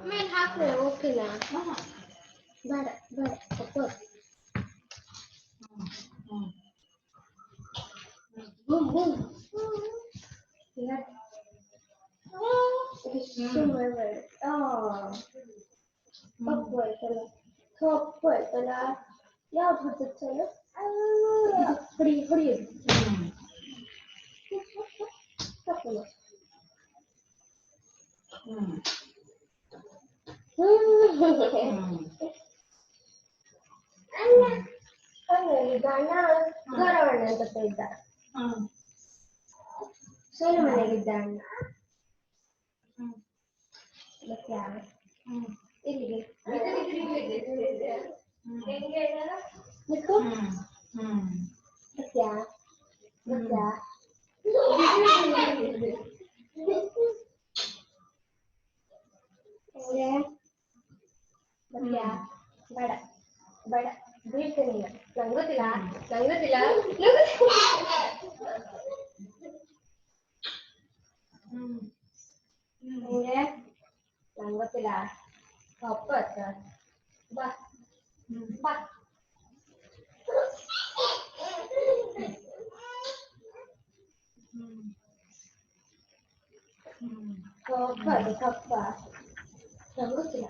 मैं हाकले ओकेला ಬೇಡ ಬೇಡ ತಪ್ಪು ಬೂಮ್ ಬೂಮ್ ಇಲ್ಲ ಸುಮ್ಮನೆ ಬೇಡ ತಪ್ಪು ಆಯ್ತಲ್ಲ ಯಾವ್ದು ಹೊತ್ತಲ್ಲ ಹೊಡಿ ಹೊಡಿಯೋದು ತಪ್ಪಲ್ಲ ಗಂಡ ಗೌರವಣ್ಣ ಅಂತ ಇದ್ದ ಸೋನು ಮನೆಗಿದ್ದ ಅಣ್ಣ ಮತ್ತೆ ಯಾರು ಇಲ್ಲಿಗೆ ಸತ್ಯ ಸತ್ಯ ಬೇಡ ಬೇಡ ಬೀಳ್ತೇನೆ ನಂಗೆ ಗೊತ್ತಿಲ್ಲ ನಂಗೆ ಗೊತ್ತಿಲ್ಲ ನಂಗೆ ಗೊತ್ತಿಲ್ಲ ತಪ್ಪ ಬಾ ಬಾ ತಪ್ಪ ತಪ್ಪ ನಂಗೆ ಗೊತ್ತಿಲ್ಲ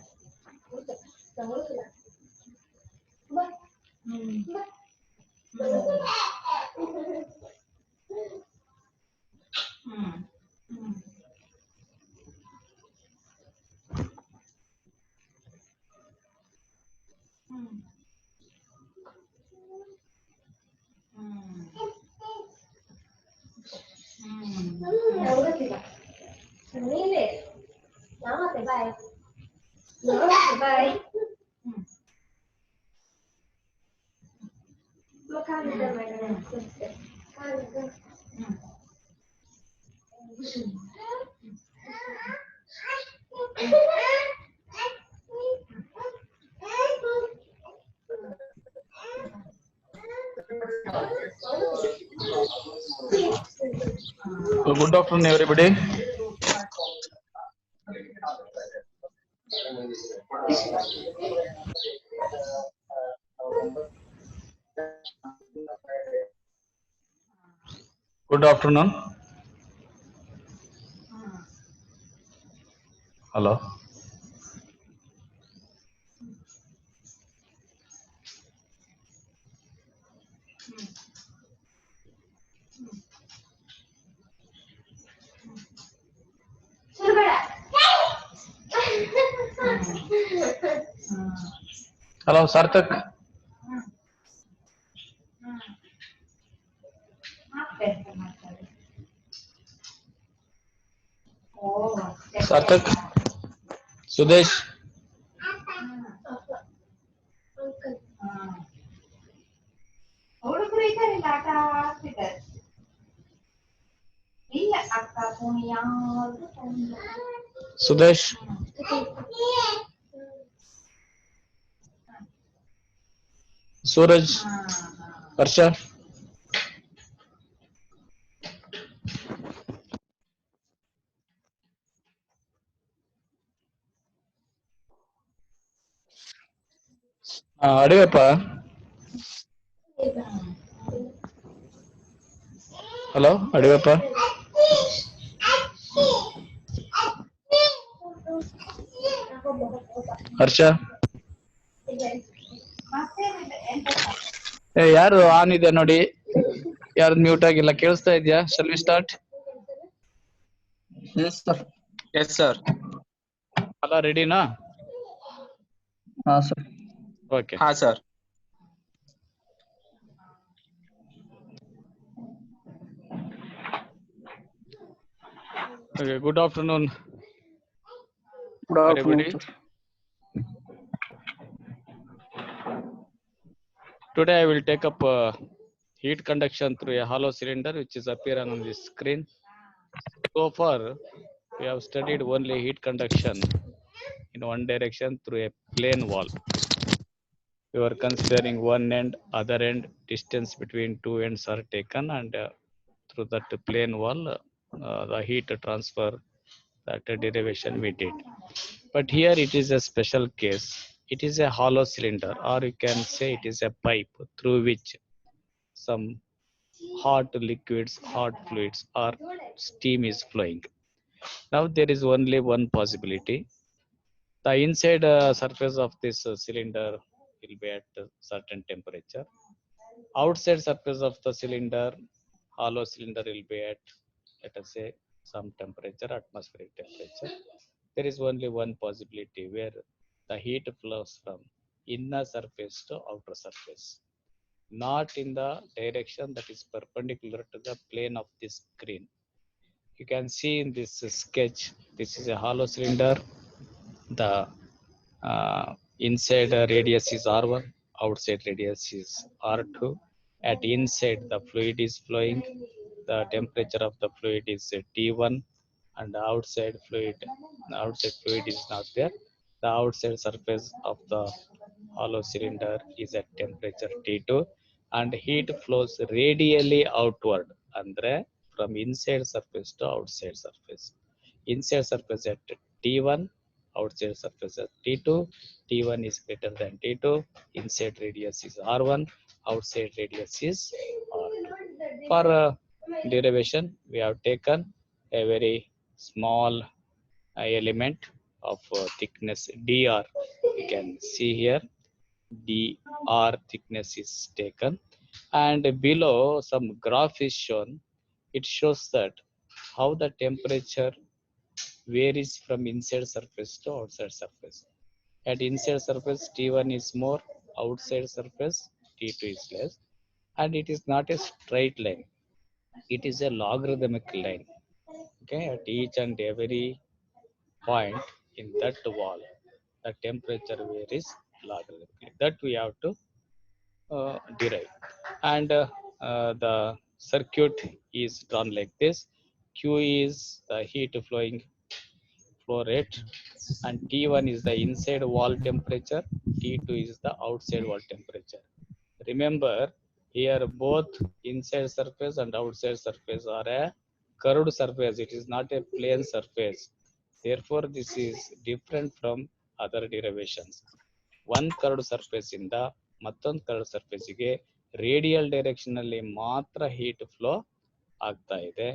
ನಂಗೆ ಗೊತ್ತಿಲ್ಲ ಬಾ ಗೊತ್ತಿಲ್ಲ ನೀನೇ ನಮಸ್ತೆ ಬಾಯ್ ನಮಸ್ತೆ ಬಾಯ್ ಕಾಲಿದ್ದ madam ಕಾಲಿದ್ದ Good afternoon, everybody. Good afternoon. Hello. Hello, Sarthak. Sarthak. Sudesh. Sudesh. Suraj. Harsha. Adiyappa. Hello Adiyappa. Harsha. ಯಾರು ಆನ್ ಇದೆ ನೋಡಿ, ಯಾರು ಮ್ಯೂಟ್ ಆಗಿಲ್ಲ, ಕೇಳಿಸ್ತಾ ಇದೆಯಾ? Shall we start? Yes, sir. Yes, sir. ಅಲ್ಲ ರೆಡಿನಾ? हाँ sir. Okay. हाँ sir. Okay. Good afternoon. Good afternoon, everybody. sir. Today I will take up heat conduction through a hollow cylinder which is appearing on the screen. So far we have studied only heat conduction in one direction through a plane wall. You are considering one end, other end, distance between two ends are taken, and through that plane wall, the heat transfer, that derivation we did. But here it is a special case. It is a hollow cylinder, or you can say it is a pipe through which some hot liquids, hot fluids, or steam is flowing. Now there is only one possibility. The inside surface of this cylinder will be at a certain temperature. Outside surface of the cylinder, hollow cylinder, will be at, let us say, some temperature, atmospheric temperature. There is only one possibility where the heat flows from inner surface to outer surface, not in the direction that is perpendicular to the plane of this screen. You can see in this sketch, this is a hollow cylinder. The inside radius is R1, outside radius is R2. At inside the fluid is flowing, the temperature of the fluid is T1, and the outside fluid is not there. The outside surface of the hollow cylinder is at temperature T2, and heat flows radially outward, andre from inside surface to outside surface. Inside surface at T1, outside surface at T2. T1 is greater than T2. Inside radius is R1, outside radius is R2. For derivation, we have taken a very small element of thickness dr. You can see here dr thickness is taken, and below some graph is shown. It shows that how the temperature varies from inside surface to outside surface. At inside surface, T1 is more, outside surface, T2 is less, and it is not a straight line. It is a logarithmic line. Okay, at each and every point in that wall, the temperature varies logarithmically. That we have to derive. And the circuit is drawn like this. Q is the heat flowing flow rate, and T1 is the inside wall temperature, T2 is the outside wall temperature. Remember, here both inside surface and outside surface are a curved surface. It is not a plane surface. Therefore, this is different from other derivations. One curved surface ಇಂದ ಮತ್ತೊಂದು curved surface ಗೆ radial direction ಅಲ್ಲಿ ಮಾತ್ರ heat flow ಆಗ್ತಾ ಇದೆ.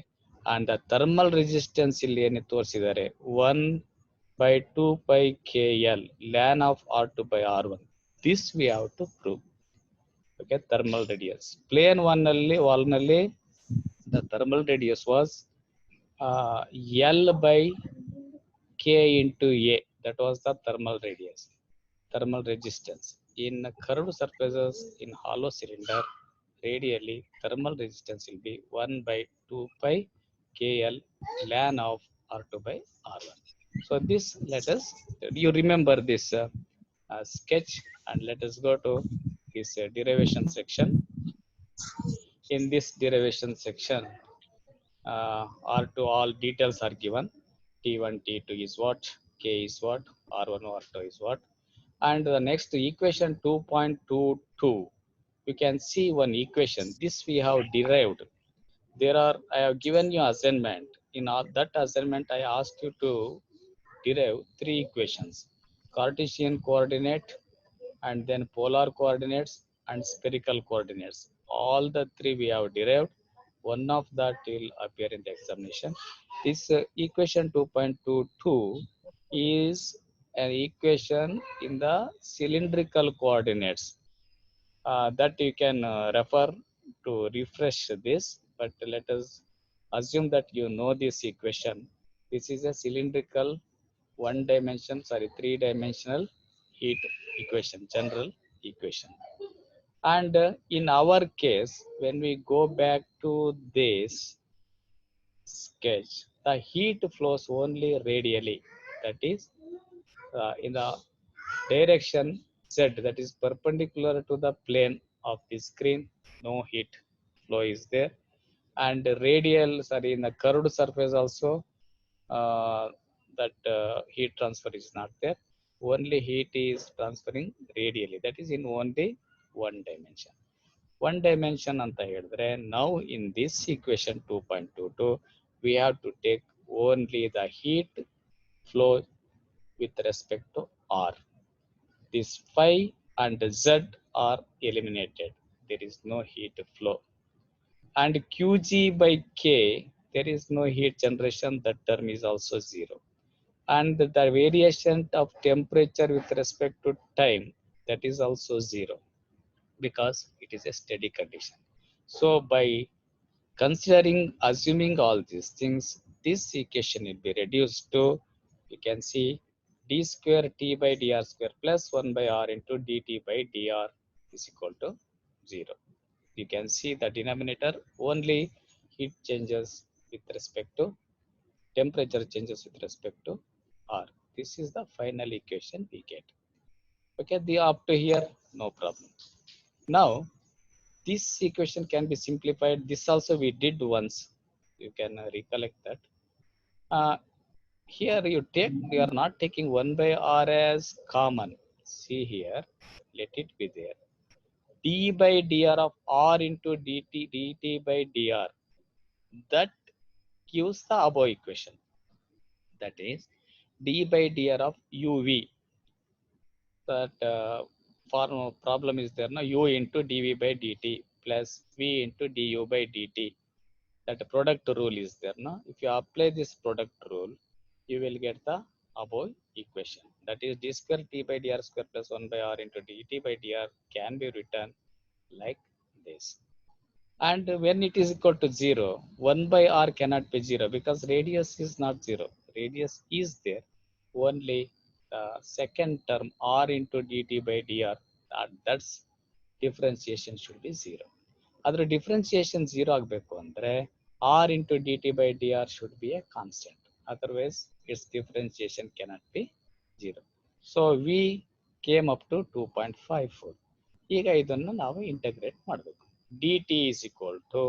and the thermal resistance ಇಲ್ಲಿ ಏನು ತೋರಿಸಿದ್ದಾರೆ 1/2 pi KL ln of R2 by R1. This we have to prove. Okay, thermal radius. Plane one ನಲ್ಲಿ wall ನಲ್ಲಿ the thermal radius was L by K into A. That was the thermal radius, thermal resistance. In curved surfaces in hollow cylinder, radially thermal resistance will be 1/2 pi KL ln of R2 by R1. So this, let us, you remember this sketch, and let us go to this derivation section. In this derivation section, R2 all details are given. T1, T2 is what, K is what, R1, R2 is what. And the next equation 2.22, you can see one equation. This we have derived. There are, I have given you assignment. In all that assignment, I asked you to derive 3 equations: Cartesian coordinate, and then polar coordinates, and spherical coordinates. All the 3 we have derived. One of that will appear in the examination. This equation 2.22 is an equation in the cylindrical coordinates. That you can refer to refresh this, but let us assume that you know this equation. This is a cylindrical 3-dimensional heat equation, general equation. And in our case, when we go back to this sketch, the heat flows only radially. That is, in the direction Z, that is perpendicular to the plane of the screen, no heat flow is there. And radial, sorry, in the curved surface also, that heat transfer is not there. only heat is transferring radially, that is in only one dimension. One dimension anta ಹೇಳಿದ್ರೆ now in this equation 2.22 we have to take only the heat flow with respect to r. This phi and z are eliminated, there is no heat flow. And qg by k, there is no heat generation, that term is also zero. And the variation of temperature with respect to time, that is also zero, because it is a steady condition. So by considering, assuming all these things, this equation will be reduced to, you can see, d square t by dr square plus 1 by r into dt by dr is equal to 0. You can see the denominator only heat changes with respect to temperature changes with respect to r. This is the final equation we get. Okay, the up to here, no problem. Now this equation can be simplified. This also we did once, you can recollect that. Here you are not taking 1 by r as common. See here, let it be there. d by dr of r into dt by dr, that gives the above equation. That is d by dr of uv, that problem is there now, u into dv by dt plus v into du by dt. That product rule is there now. If you apply this product rule, you will get the above equation. That is d square t by dr square plus 1 by r into dt by dr can be written like this. And when it is equal to 0, 1 by r cannot be 0 because radius is not 0. Radius is there. Only the second term r into dt by dr, that's differentiation should be 0. ಅದರ differentiation 0 ಆಗಬೇಕು ಅಂದ್ರೆ r into dt by dr should be a constant. Otherwise, its differentiation cannot be 0. So we came up to 2.54. ಈಗ ಇದನ್ನು ನಾವು integrate ಮಾಡಬೇಕು. dt is equal to,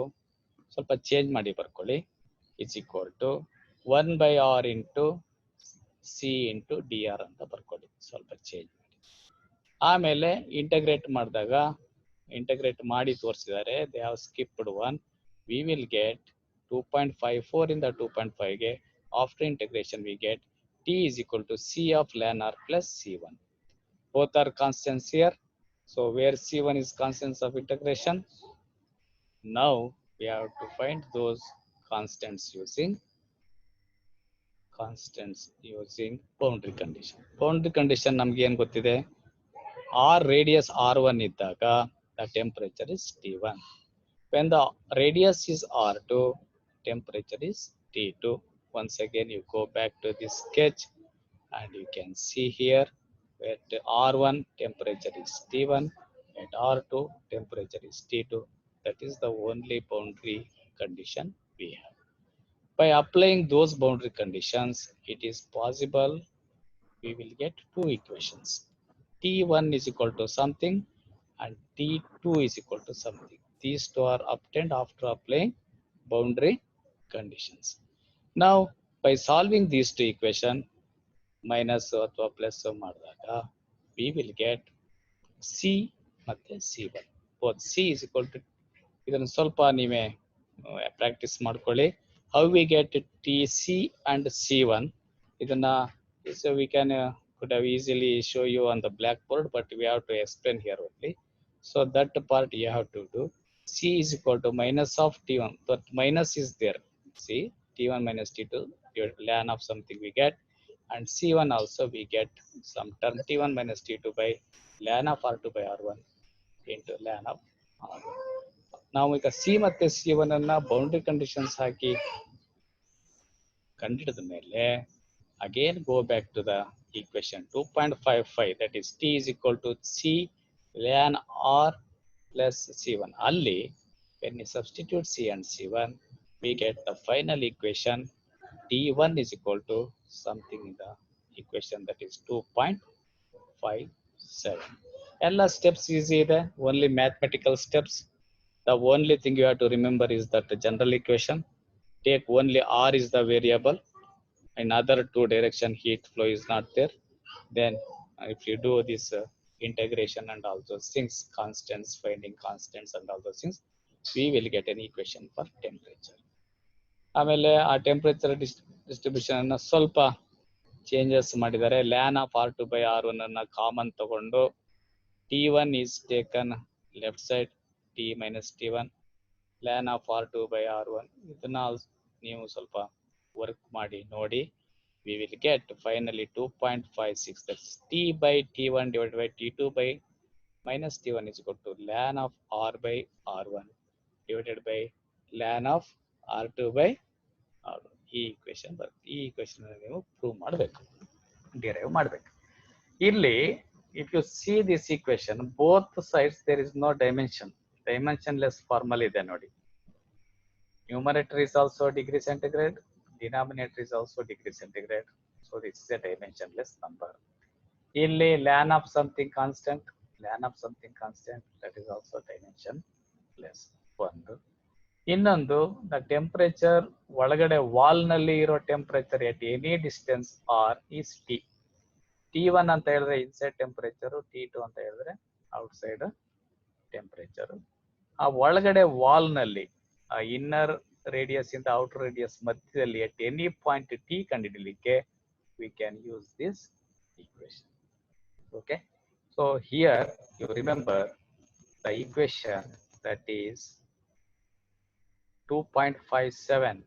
ಸ್ವಲ್ಪ change ಮಾಡಿ ಬರ್ಕೊಳ್ಳಿ, is equal to 1 by r into c into dr ಅಂತ ಬರ್ಕೊಳ್ಳಿ, ಸ್ವಲ್ಪ ಚೇಂಜ್ ಮಾಡಿ. ಆಮೇಲೆ ಇಂಟಗ್ರೇಟ್ ಮಾಡಿದಾಗ, ಇಂಟಗ್ರೇಟ್ ಮಾಡಿ ತೋರಿಸಿದ್ದಾರೆ, they have skipped one. We will get 2.54 in the 2.5 ಗೆ after integration we get t is equal to c of ln r plus c1. Both are constants here. So where c1 is constants of integration, now we have to find those constants using boundary condition. Boundary condition ನಮ್ಗೆ ಏನು ಗೊತ್ತಿದೆ, r radius r1 ಇದ್ದಾಗ the temperature is T1. When the radius is r2, temperature is T2. Once again you go back to this sketch and you can see here at r1 temperature is T1, at r2 temperature is T2. That is the only boundary condition we have. By applying those boundary conditions, it is possible we will get two equations. T1 is equal to something and T2 is equal to something. These two are obtained after applying boundary conditions. Now, by solving these two equations, minus ಅಥವಾ plus ಮಾಡಿದಾಗ we will get C ಮತ್ತೆ C1. Both C is equal to, ಇದನ್ನು ಸ್ವಲ್ಪ ನೀವೇ practice ಮಾಡ್ಕೊಳ್ಳಿ. How we get TC and C1, ಇದನ್ನ so we can could have easily show you on the blackboard, but we have to explain here only. So that part you have to do. C is equal to minus of T1, but minus is there. See, T1 minus T2, ln of something we get, and C1 also we get some term T1 minus T2 by ln of R2 by R1 into ln of R1. ನಾವು ಈಗ C ಮತ್ತೆ C1 ಅನ್ನ boundary conditions ಹಾಕಿ ಕಂಡಿಡಿದ ಮೇಲೆ again go back to the equation 2.55, that is T is equal to C ln R plus C1. Alli when you substitute C and C1, we get the final equation T1 is equal to something in the equation, that is 2.57. All steps easy ಇದೆ, only mathematical steps. The only thing you have to remember is that the general equation, take only R is the variable, in other two direction heat flow is not there, then if you do this integration and all those things, constants, finding constants and all those things, we will get an equation for temperature. ಆಮೇಲೆ ಆ temperature distribution ಅನ್ನ ಸ್ವಲ್ಪ changes ಮಾಡಿದ್ದಾರೆ. LAN of R2/R1 ಅನ್ನ common ತಗೊಂಡು T1 is taken left side, T minus T1, ln of R2/R1. ಇದನ್ನ ನೀವು ಸ್ವಲ್ಪ ವರ್ಕ್ ಮಾಡಿ ನೋಡಿ. We will get finally 2.56. That's T by T1 divided by T2 by minus T1 is equal to ln of R/R1 divided by ln of R2/R1. ಈ equation ಬರುತ್ತೆ. ಈ equation ನೀವು prove ಮಾಡಬೇಕು, ಡಿರೈವ್ ಮಾಡಬೇಕು. ಇಲ್ಲಿ if you see this equation, both sides there is no dimension. Dimensionless formula ಇದೆ ನೋಡಿ. Numerator is also degree centigrade, denominator is also degree centigrade. So this is a dimensionless number. ಇಲ್ಲಿ ln of something constant, that is also dimensionless. ಒಂದು. ಇನ್ನೊಂದು, the temperature ಒಳಗಡೆ wall ನಲ್ಲಿ ಇರೋ temperature at any distance r is T. T1 ಅಂತ ಹೇಳಿದ್ರೆ inside temperature, T2 ಅಂತ ಹೇಳಿದ್ರೆ ಔಟ್ಸೈಡ್ ಟೆಂಪರೇಚರ್. ಆ ಒಳಗಡೆ ವಾಲ್ ನಲ್ಲಿ ಆ ಇನ್ನರ್ ರೇಡಿಯಸ್ ಇಂದ ಔಟರ್ ರೇಡಿಯಸ್ ಮಧ್ಯದಲ್ಲಿ at any point T ಕಂಡುಹಿಡಿಯಲಿಕ್ಕೆ we can use this equation. Okay, so here you remember the equation that is 2.57.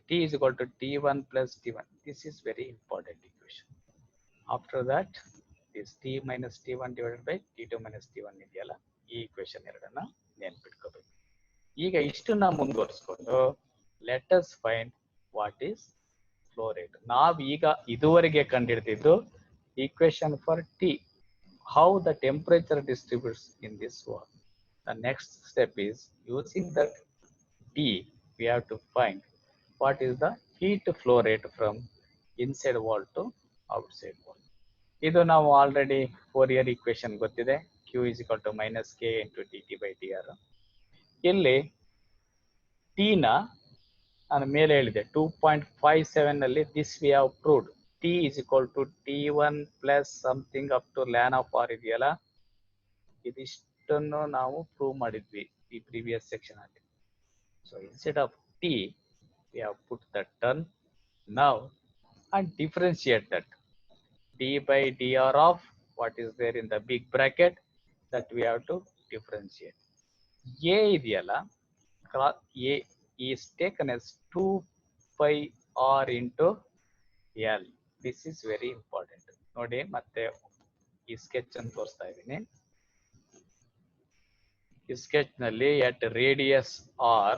T is equal to T1 plus T1. This is very important equation. After that, is T minus T1 divided by T2 minus T1 ಇದೆಯಲ್ಲ, ಈ equation ಎರಡನ್ನ ನೆನಪಿಟ್ಕೋಬೇಕು. ಈಗ ಇಷ್ಟನ್ನ ಮುಂದುವರಿಸಿಕೊಂಡು let us find what is flow rate. ನಾವು ಈಗ ಇದುವರೆಗೆ ಕಂಡುಹಿಡಿದಿದ್ದು equation for T, how the temperature distributes in this wall. The next step is using that T, we have to find what is the heat flow rate from inside wall to outside wall. ಇದು ನಾವು already Fourier equation ಗೊತ್ತಿದೆ. Q is equal to minus K into dt by dr. ಇಲ್ಲಿ T ನ ನಾನು ಮೇಲೆ ಹೇಳಿದೆ 2.57 ನಲ್ಲಿ this we have proved. T is equal to T1 plus something up to ln of R ಇದೆಯಲ್ಲ, ಇದಿಷ್ಟನ್ನು ನಾವು ಪ್ರೂವ್ ಮಾಡಿದ್ವಿ ಈ ಪ್ರೀವಿಯಸ್ ಸೆಕ್ಷನ್ ಅಲ್ಲಿ. So instead of T, we have put the term now and differentiate that d by dr of what is there in the big bracket, that we have to differentiate. A ಇದೆಯಲ್ಲ, A is taken as 2 pi r into L. This is very important. ನೋಡಿ ಮತ್ತೆ ಈ sketch ಅನ್ನು ತೋರಿಸ್ತಾ ಇದ್ದೀನಿ. ಈ sketch ನಲ್ಲಿ at radius r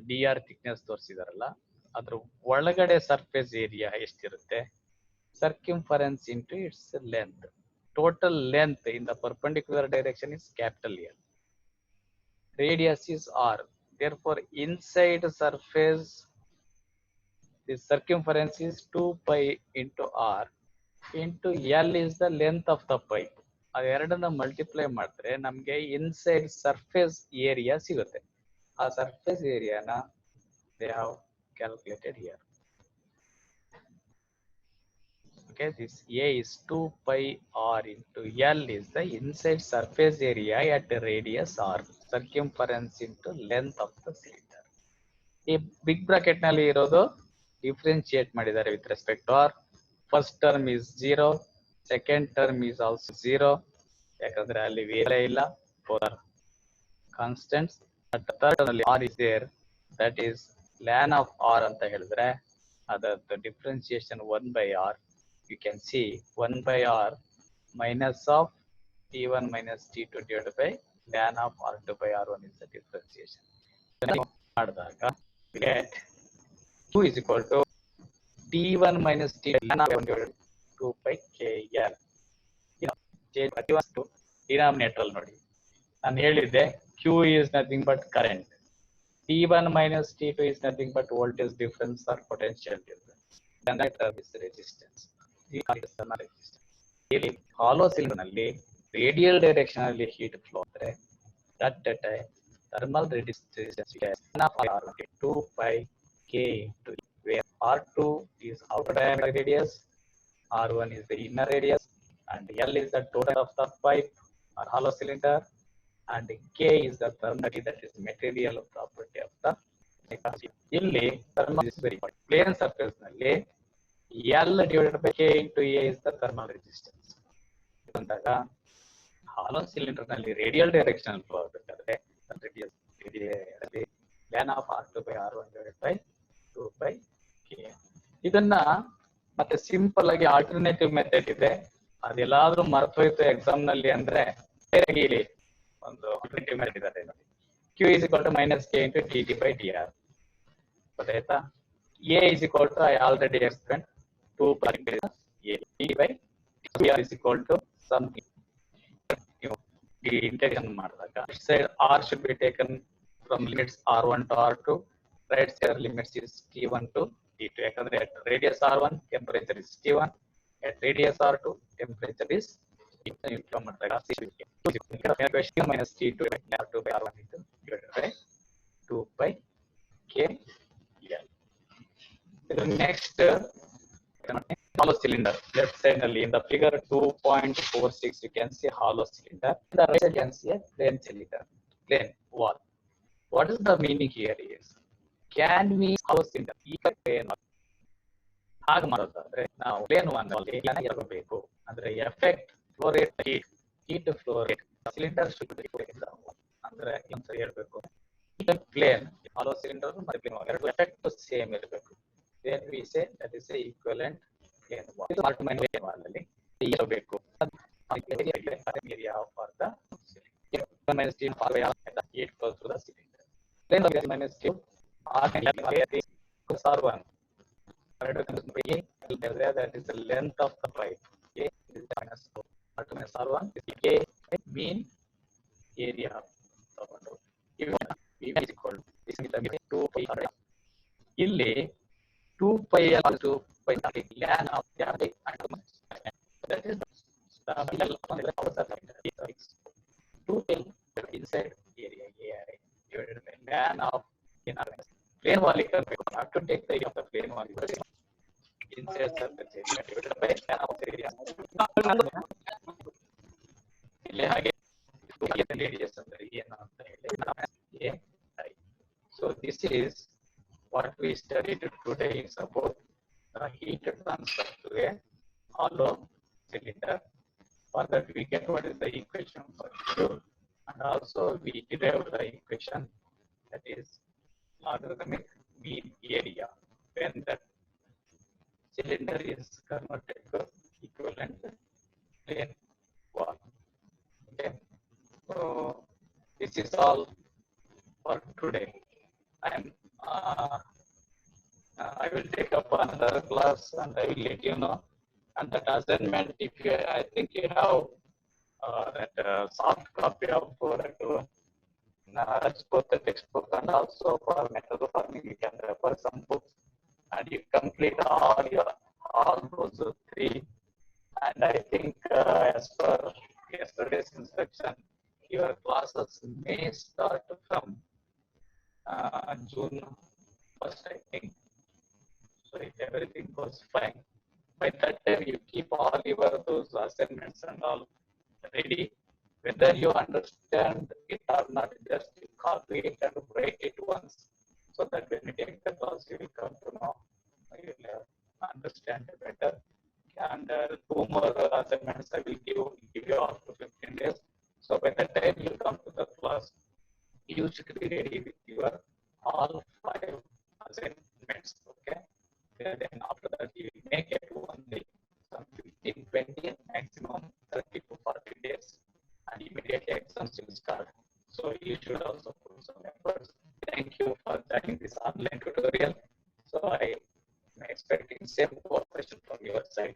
dr thickness ತೋರಿಸಿದಾರಲ್ಲ, ಅದ್ರ ಒಳಗಡೆ ಸರ್ಫೇಸ್ ಏರಿಯಾ ಎಷ್ಟಿರುತ್ತೆ, circumference into its length. Total length in the perpendicular direction is capital L. Radius is r. Therefore, inside surface, the circumference is 2 pi into r into L is the length of the pipe. ಅದೆರಡನ್ನ multiply ಮಾಡಿದ್ರೆ ನಮಗೆ inside surface area ಸಿಗುತ್ತೆ. ಆ surface ಏರಿಯಾನ they have calculated here. Okay, this A is 2 pi r into L is the inside surface area at radius r, circumference into length of the cylinder. ಈ big bracket ನಲ್ಲಿ ಇರೋದು differentiate ಮಾಡಿದ್ದಾರೆ with respect to r. First term is 0, second term is also 0, ಯಾಕಂದ್ರೆ ಅಲ್ಲಿ variable ಇಲ್ಲ, both are constants. At the third term r is there, that is ln of r ಅಂತ ಹೇಳಿದ್ರೆ ಅದರ differentiation 1 by r. You can see 1 by r minus of T1 minus T2 divided by ln of R2 by R1 is the differentiation. ಮಾಡಿದಾಗ we get Q is equal to T1 minus T2 ln of R1 divided by 2 by KL. Denominator ನೋಡಿ, ನಾನು ಹೇಳಿದ್ದೆ Q is nothing but current. T1 minus T2 is nothing but voltage difference or potential difference. And that term is resistance. ಇಲ್ಲಿ ಹಾಲೋ cylinder ನಲ್ಲಿ radial direction ಅಲ್ಲಿ heat flow ಅಂದ್ರೆ at that time thermal resistance is 2 pi K into where R2 is outer diameter radius R1 is the inner radius, and L is the total of the pipe or hollow cylinder, and K is the thermality, that is material property of the technology. ಇಲ್ಲಿ thermal is very important. Plane surface ನಲ್ಲಿ L divided by K into A is the thermal resistance. ಅಂದಾಗ ಹಾಲೋ cylinder ನಲ್ಲಿ radial direction flow ಆಗಬೇಕಾದ್ರೆ ln of R2 by R1 divided by 2 by K. ಇದನ್ನ ಮತ್ತೆ simple ಆಗಿ alternative method ಇದೆ, ಅದೆಲ್ಲಾದ್ರೂ ಮರ್ತೋಯ್ತು exam ನಲ್ಲಿ ಅಂದ್ರೆ ಇಲ್ಲಿ ಒಂದು ಆಲ್ಟರ್ನೇಟಿವ್ ಮೆಥಡ್ ಇದೆ ನೋಡಿ, Q is equal to minus K into dt by dr. ಗೊತ್ತಾಯ್ತಾ? A is equal to I already explained 2 plus A d by dr is equal to something. The integration ಮಾಡಿದಾಗ left side R should be taken from limits R1 to R2, right side limits is T1 to T2. ಯಾಕಂದ್ರೆ at radius R1 temperature is T1, at radius R2 temperature is T2 ಮಾಡಿದಾಗ minus T2 R2 by R1 divided by 2 by K L. Next hollow cylinder, left side ನಲ್ಲಿ in the figure 2.46 you can see hollow cylinder, in the right side you can see a plain cylinder, plain wall. What is the meaning here is, can we hollow cylinder plain ಹಾಗೆ ಮಾಡೋದಾದ್ರೆ ನಾವು plane one ಅಲ್ಲಿ ಏನಾಗಿರಬೇಕು ಅಂದ್ರೆ effect flow rate heat flow rate cylinder ಅಂದ್ರೆ ಒಂದ್ಸರಿ ಹೇಳ್ಬೇಕು, plane ಹಾಲೋ cylinder ಮತ್ತೆ ಪ್ಲೇನ್ ಎರಡು ಎಫೆಕ್ಟ್ ಸೇಮ್ ಇರಬೇಕು. then we say that is a equivalent plane wall. ಇದು part main wall ಅಲ್ಲಿ ಇರಬೇಕು area for the cylinder. minus T for heat flow through the cylinder. Plane of minus Q R1. That is the length of the pipe. A is minus R1 is K mean area of the road. is equal to 2 pi. ಇಲ್ಲಿ 2 pi L to pi ln of the that is the L on the outer side. 2 pi inside area AI divided by ln of inner plane wall equal have to take the area of the plane wall inside surface area divided by ln of the area. ಇಲ್ಲಿ ಹಾಗೆ radius ಅಂದ್ರೆ ಏನು ಅಂತ ಹೇಳಿ AI. So this is what we studied today is about the heat transfer to a hollow cylinder. For that we get what is the equation for Q, and also we derive the equation that is logarithmic mean area when that cylinder is converted to equivalent plane wall. Okay, so this is all for today. I will take up another class and I will let you know. And that assignment, if you, I think you have that soft copy of both the textbook and also for method farming, you can refer some books and you complete all those three. And I think as per yesterday's instruction, your classes may start from June 1st, I think. So if everything goes fine, by that time you keep all your those assignments and all ready. Whether you understand it or not, just copy it and write it once, so that when you take the class, you will come to know, you will understand it better. And 2 more assignments I will give you after 15 days. So by that time you come to the class, you should be ready with your all 5 assignments. Okay. Then after that you will make it only some 15, 20, maximum 30 to 40 days, and immediately exams will start. So you should also put some efforts. Thank you for joining this online tutorial. So I am expecting same cooperation from your side.